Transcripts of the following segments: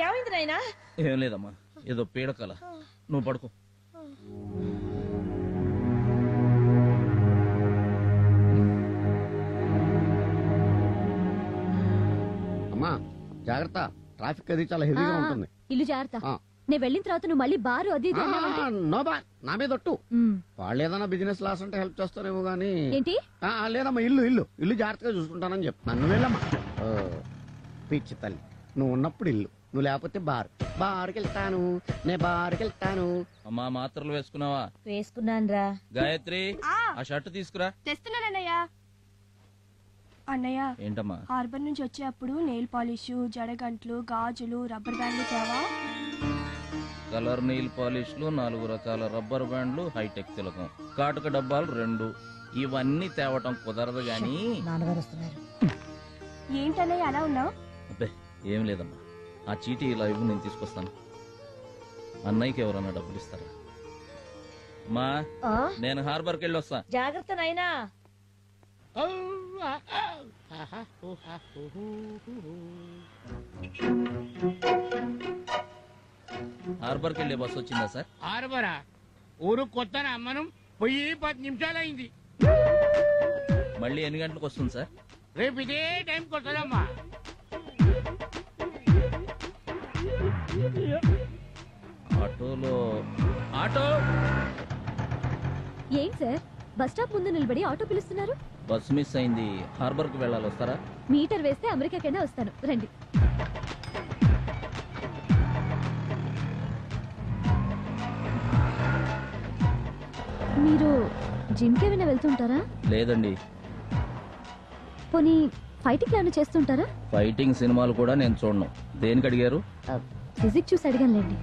ఏమైంది నాయనా? ఏం లేదమ్మా, ఏదో పీడకల. నువ్వు పడుకో. అమ్మా జాగ్రత్త, ట్రాఫిక్ అది చాలా హెవీగా ఉంటుంది. ఇల్లు జాగ్రత్త. నేను వెళ్ళిన తర్వాత నువ్వు మళ్ళీ బారు అది నో బా, నా మీద ఒట్టు. వాళ్ళు ఏదైనా బిజినెస్ లాస్ అంటే హెల్ప్ చేస్తారేమో గానీ. ఏంటి? లేదమ్మా, ఇల్లు జాగ్రత్తగా చూసుకుంటానని చెప్పు. నన్ను వెళ్ళమ్మా. పిచ్చి తల్లి, నువ్వు ఉన్నప్పుడు ఇల్లు, నువ్వు లేకపోతే బారుకి వెళ్తాను. నేను బారుకి వెళ్తాను. అమ్మా మాత్రలు వేసుకున్నావా? వేసుకున్నాను. గాయత్రి, ఆ షర్ట్ తీసుకురా. తెస్తున్నానన్నయ్య. అన్నయ్య, ఏంటమ్మా? హార్బర్ నుంచి వచ్చేటప్పుడు నెయిల్ పాలిష్, జడగంట్లు, గాజులు, రబ్బర్ బ్యాండ్లు తేవా? కలర్ నెయిల్ పాలిష్లు, 4 రకాల రబ్బర్ బ్యాండ్లు, హైటెక్ తిలకం, కాటుక డబ్బాలు 2. ఇవన్నీ తేవటం కుదరదు గాని. ఏంటన్నయ్య అలా ఉన్నావు? అబ్బే ఏం లేదమ్మా, ఆ చీటీ ఇలా ఇవ్వు, నేను తీసుకొస్తాను. అన్నయ్యకి ఎవరన్నా డబ్బులు ఇస్తారా? అమ్మా, నేను హార్బర్కి వెళ్ళి వస్తా. జాగ్రత్త నాయనా. హార్బర్కి వెళ్ళే బస్సు వచ్చిందా సార్? హార్బరా? ఊరు కొత్త మనం పోయి 10 నిమిషాలైంది. మళ్ళీ ఎన్ని గంటలకు వస్తుంది సార్? రేపు ఇదే టైంకి వస్తుందమ్మా. ఆటో ఏం సార్, బస్ స్టాప్ ముందు నిలబడి ఆటో పిలుస్తున్నారు? బస్సు మిస్ అయింది, హార్బర్ కి వెళ్ళాలి, వస్తారా? మీటర్ వేస్తే అమెరికాకైనా వస్తాను, రండి. మీరు జిమ్ కి ఏమైనా వెళ్తుంటారా? లేదండి. పోనీ ఫైటింగ్ ఏమైనా చేస్తుంటారా? ఫైటింగ్ సినిమాలు కూడా నేను చూడను. దేనికి అడిగారు? ఫిజిక్ చూసి అడిగానులేండి.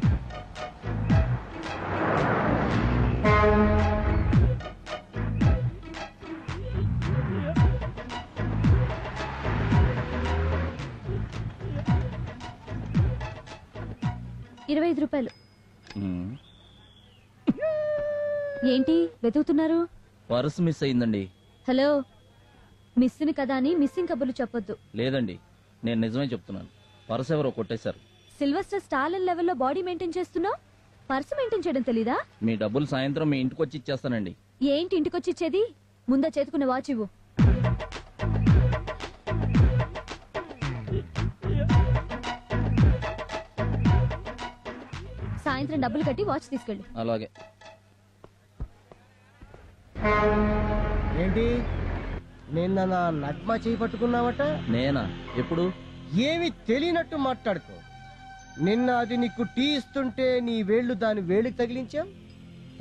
₹25. ఏంటి వెతుకుతున్నారు? పర్స్ మిస్ అయిందండి. హలో, మిస్సింగ్ కదా అని మిస్సింగ్ కబుర్లు చెప్పొద్దు. లేదండి, నేను నిజమే చెప్తున్నాను. పర్స్ ఎవరో కొట్టేశారు. సిల్వస్టర్ స్టాలిన్ లెవెల్లో బాడీ మెయింటైన్ చేస్తున్నావు, పర్స్ మెయింటైన్ చేయడం తెలీదా? మీ డబ్బులు సాయంత్రం మీ ఇంటికి వచ్చి ఇచ్చేస్తానండి. ఏంటి ఇంటికొచ్చి ఇచ్చేది? ముందా చేతుకున్న వాచ్ ఇవ్వు. సాయంత్రం డబ్బులు కట్టి వాచ్ తీసుకెళ్ళు. అలాగే. ఏంటి నిన్న నా నగ్మ చేయి పట్టుకున్నావట? నేనా? ఎప్పుడు? ఏమి తెలియనట్టు మాట్లాడుకో. నిన్న అది నీకు టీ ఇస్తుంటే నీ వేళ్లు దాని వేడికి తగిలించాం.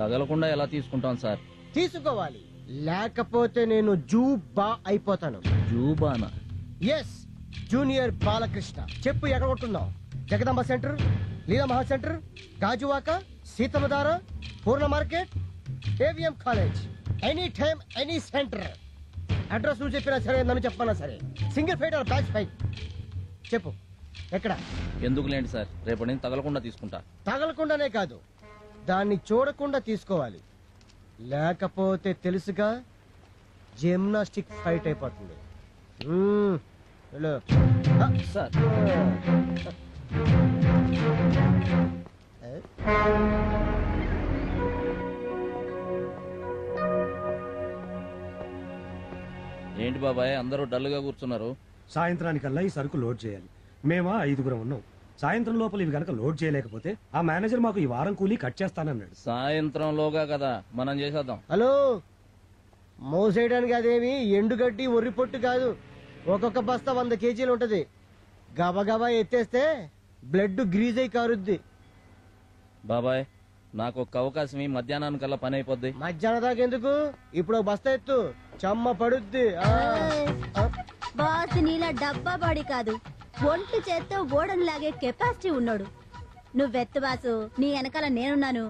తగలకుండా ఎలా తీసుకుంటాం సార్? తీసుకోవాలి, లేకపోతే నేను జూబా అయిపోతాను. జూబానా? Yes, junior Balakrishna. చెప్పు, ఎక్కడ కొట్టున్నావు? Jagadamba centre, Leela Maha centre, Gajuwaka, Seethammadhara, Poorna market, AVM college. Any time any centre. Address నువ్వు చెప్పినా సరే, నన్ను చెప్పన్నా సరే. Single fight or batch fight? చెప్పు ఎక్కడ? ఎందుకు లేండి సార్, రేపటి నుంచి తగలకుండా తీసుకుంటా. తగలకుండానే కాదు, దాన్ని చూడకుండా తీసుకోవాలి. లేకపోతే తెలుసుగా, జిమ్నాస్టిక్ ఫైట్ అయిపోతుంది. సార్ ఏంటి బాబాయ్, అందరూ డల్గా కూర్చున్నారు? సాయంత్రానికల్లా ఈ సరుకు లోడ్ చేయాలి. మేమా 5గురం ఉన్నాం. సాయంత్రం లోపల ఇవి గనక లోడ్ చేయలేకపోతే ఆ మేనేజర్ మాకు ఈ వారం కూలీ కట్ చేస్తానన్నాడు. సాయంత్రంలోగా కదా, మనం చేసేద్దాం. హలో, మోసేయడానికి అదేమి ఎండుగడ్డి ఒర్రి పొట్టు కాదు. ఒక్కొక్క బస్తా 100 కేజీలు ఉంటది. గబగబా ఎత్తేస్తే బ్లడ్ గ్రీజ్ అయి కారుద్ది. బాబాయ్, నాకు ఒక అవకాశం, ఈ మధ్యాహ్నానికల్లా పని అయిపోద్ది. మధ్యాహ్నం దాకా ఎందుకు? ఇప్పుడు ఒక బస్తా ఎత్తు, చెమ్మ పడుద్ది. బాస్ నీలా డబ్బా బాడీ కాదు, ఒంటి చేత్తో ఓడను లాగే కెపాసిటీ ఉన్నాడు. నువ్వెత్తు బాసు, నీ వెనకాల నేనున్నాను.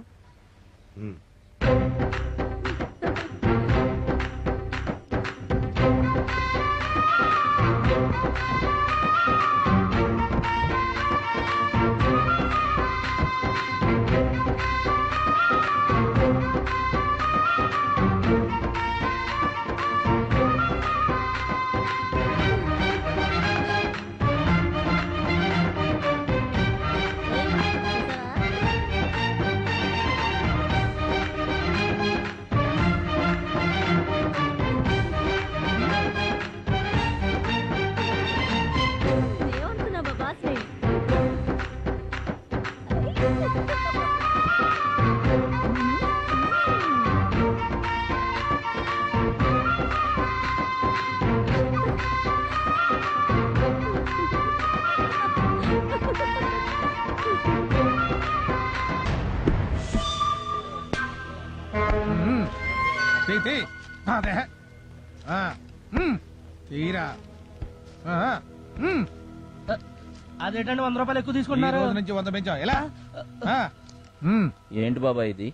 అదే తీరా అదేంటండి 100 రూపాయలు ఎక్కువ తీసుకుంటున్నారు నుంచి 100 పెంచాం ఎలా ఏంటి బాబా ఇది?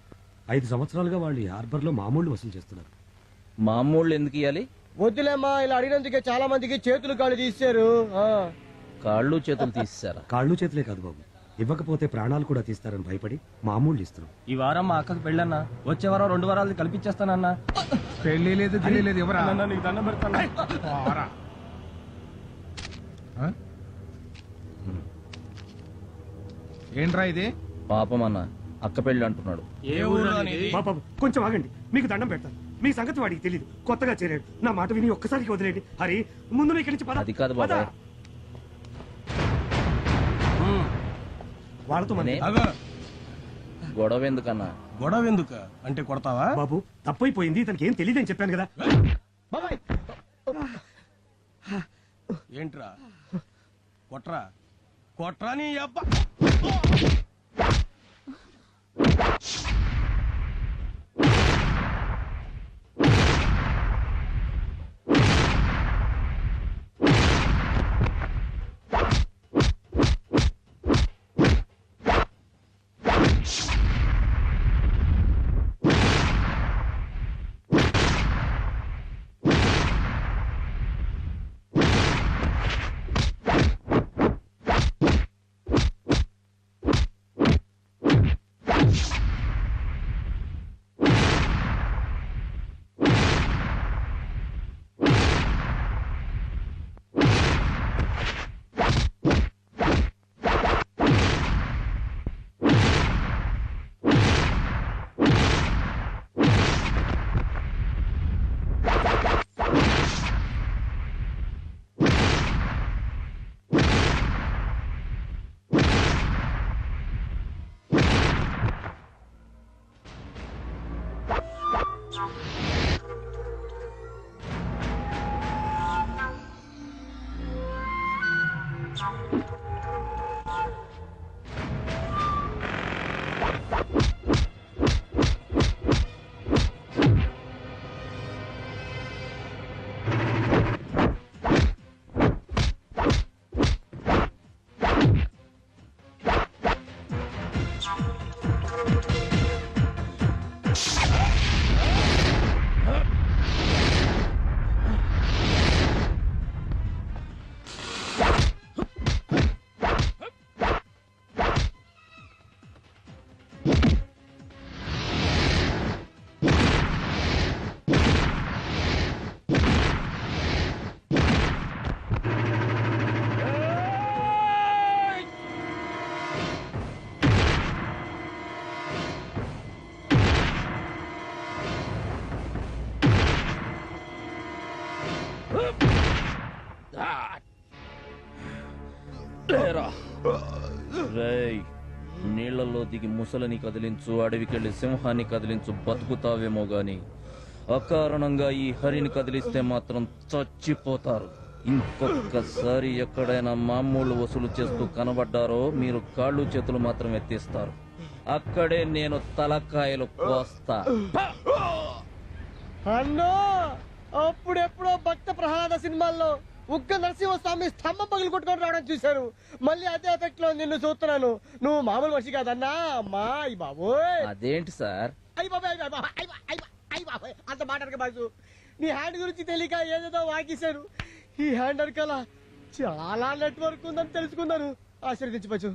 5 సంవత్సరాలుగా వాళ్ళు ఈ హార్బర్ లో మామూలు వసూలు చేస్తున్నారు. మామూళ్ళు ఎందుకు ఇయ్యాలి? వద్దులేమ్మా ఇలా అడిగినందుకే చాలా మందికి చేతులు కాళ్ళు తీశారు. కాళ్ళు చేతులు తీసేశారా? కాళ్ళు చేతులే కాదు బాబు, ఇవ్వకపోతే ప్రాణాలు కూడా తీస్తారని భయపడి మామూలు ఇస్తున్నాం. ఈ వారం మా అక్కకి పెళ్ళన్నా, వచ్చే వారం 2 వారాలు కల్పించేస్తానన్నా. పెళ్లి లేదు గిల్లి లేదు ఎవరా నీకు దండం పెడతాను. పోరా. ఏంట్రా ఇది? పాపం అన్న, అక్క పెళ్ళి అంటున్నాడు. ఏ ఊరు అనేది? బాబు కొంచెం ఆగండి, మీకు దండం పెడతాను. మీ సంగతి వాడికి తెలియదు, కొత్తగా చేరాడు. నా మాట విని ఒక్కసారికి వదిలేండి. హరి, ముందు ఇక్కడి నుంచి పద. అది కాదు పద. బాబాయ్. వాళ్ళతో మన అగో, గొడవ ఎందుకన్నా? గొడవ ఎందుకు అంటే కొడతావా? బాబు తప్పైపోయింది, తనకి ఏం తెలియదని చెప్పాను కదా. ఏంట్రా కొట్రా కొట్రా నీ అబ్బా. రేయ్, నీళ్లలో దిగి ముసలిని కదిలించు, అడవికెళ్లి సింహాన్ని కదిలించు, బతుకుతావేమో గాని అకారణంగా ఈ హరిని కదిలిస్తే మాత్రం చచ్చిపోతారు. ఇంకొకసారి ఎక్కడైనా మామూలు వసూలు చేస్తూ కనబడ్డారో మీరు కాళ్ళు చేతులు మాత్రం ఎత్తిస్తారు. అక్కడే నేను తలకాయలు కోస్తా. అన్నో, అప్పుడెప్పుడో భక్త ప్రహ్లాద సినిమాల్లో ఉగ్గ నరసింహస్వామి స్తంభం పగులు కొట్టుకొని రావడం చూశాను. మళ్ళీ అదే ఎఫెక్ట్ లో నిన్ను చూస్తున్నాను. నువ్వు మామూలు మనిషి కాదన్నా. అమ్మా అయ్యి బాబోయ్. అదేంటి సార్? అయ్యి బాబాయ్, అయ్యి బాబాయ్, అంత మాట్లాడక బాసు. నీ హ్యాండ్ గురించి తెలియక ఏదేదో వాకిశాను. ఈ హ్యాండ్ అడకల చాలా నెట్వర్క్ ఉందని తెలుసుకున్నాను. ఆశీర్వదించవచ్చు.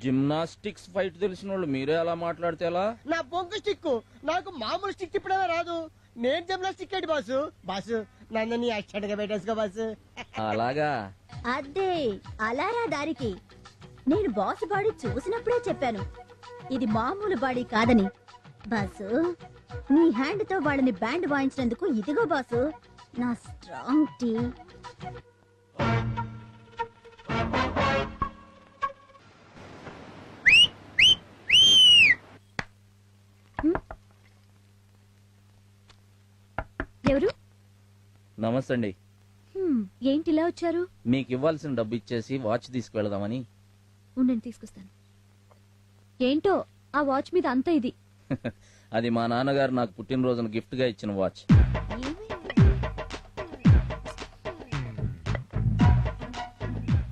జిమ్నాస్టిక్స్ ఫైట్ తెలిసిన వాళ్ళు మీరే అలా మాట్లాడితే ఎలా? నా బొంగు స్టిక్, నాకు మామూలు స్టిక్ తిప్పడమే రాదు. నేను జిమ్నాస్టిక్ ఏంటి బాసు? బాసు నన్ను నీ అచ్చడిగా పెట్టేసుకో బాసు. అలాగా? అదే అలారా దారికి. నేను బాస్ బాడీ చూసినప్పుడే చెప్పాను ఇది మామూలు బాడీ కాదని. బాసు, నీ హ్యాండ్ తో వాళ్ళని బ్యాండ్ వాయించినందుకు ఇదిగో బాసు నా స్ట్రాంగ్ టీ. నమస్తే అండి. ఏంటి ఇలా వచ్చారు? మీకు ఇవ్వాల్సిన డబ్బు ఇచ్చేసి వాచ్ తీసుకువెళదామని. ఉండండి తీసుకొస్తాను. ఏంటో ఆ వాచ్ మీద అంత ఇది. అది మా నాన్నగారు నాకు పుట్టినరోజున గిఫ్ట్ గా ఇచ్చిన వాచ్.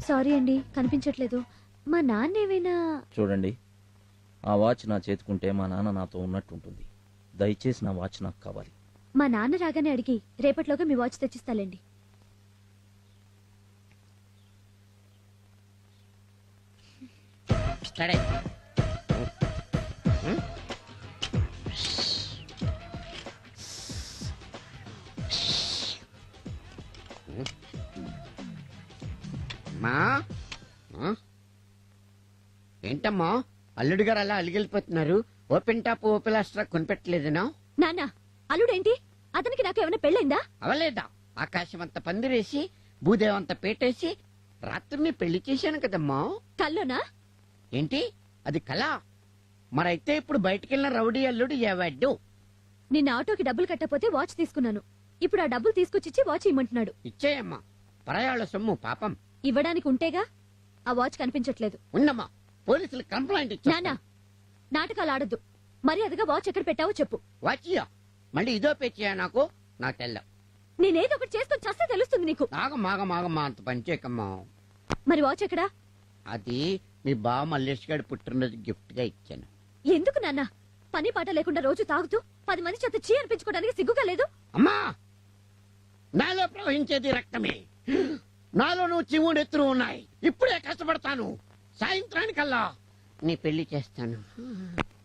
సారీ అండి, కనిపించట్లేదు. మా నాన్న ఏమైనా? చూడండి, ఆ వాచ్ నా చేతుకుంటే మా నాన్న నాతో ఉన్నట్టు ఉంటుంది. దయచేసి నా వాచ్ నాకు కావాలి. మా నాన్న రాగానే అడిగి రేపటిలోగా మీ వాచ్ తెచ్చిస్తాలేండి. ఇస్తాడే. మా ఏంటమ్మా అల్లుడు గారు అలా అలిగిలిపోతున్నారు? ఓపెన్ టాప్ ఓపెన్ లాస్ట్రా కొనిపెట్టలేదునా? నాన్న, అల్లుడేంటి? అతనికి నాకు ఏమైనా పెళ్ళైందా? అవలేదా? ఆకాశం అంత పందిరేసి భూదేవంత పేటేసి రాత్రిని పెళ్లి చేశాను కదమ్మా. కల్లోనా? ఏంటి అది కళ? మరైతే ఇప్పుడు బయటికెళ్ళిన రౌడీ అల్లుడు ఏవాడు? నిన్న ఆటోకి డబ్బులు కట్టపోతే వాచ్ తీసుకున్నాను. ఇప్పుడు ఆ డబ్బులు తీసుకొచ్చిచ్చి వాచ్ ఇమ్మంటున్నాడు. ఇచ్చేయమ్మా, పరాయాళ్ళ సొమ్ము పాపం. ఇవ్వడానికి ఉంటేగా. ఆ వాచ్ కనిపించట్లేదు. ఉన్నమ్మా, పోలీసులు కంప్లైంట్ ఇచ్చా. నాన్న, నాటకాలు ఆడద్దు. మర్యాదగా వాచ్ ఎక్కడ పెట్టావో చెప్పు. వాచియా మళ్ళీ ఇదో పేచియా నాకు తెల్ల. నేనేదో ఒకటి చేసుకొని చస్తే తెలుస్తుంది నీకు. ఆగమాగమాగమ్మా, అంత పనిచేయకమ్మా. మరి వాచ్ ఎక్కడా? అది మీ బావ మల్లేష్ గారి పుట్టినరోజు గిఫ్ట్ గా ఇచ్చాను. ఎందుకు నాన్న? పని పాట లేకుండా రోజు తాగుతూ 10 మంది చేత చీ అనిపించుకోవడానికి సిగ్గుగా లేదు? అమ్మా, నాలో ప్రవహించేది రక్తమే. నాలో నువ్వు చివుడు ఎత్తులు ఉన్నాయి. ఇప్పుడే కష్టపడతాను. సాయంత్రానికల్లా నీ పెళ్లి చేస్తాను.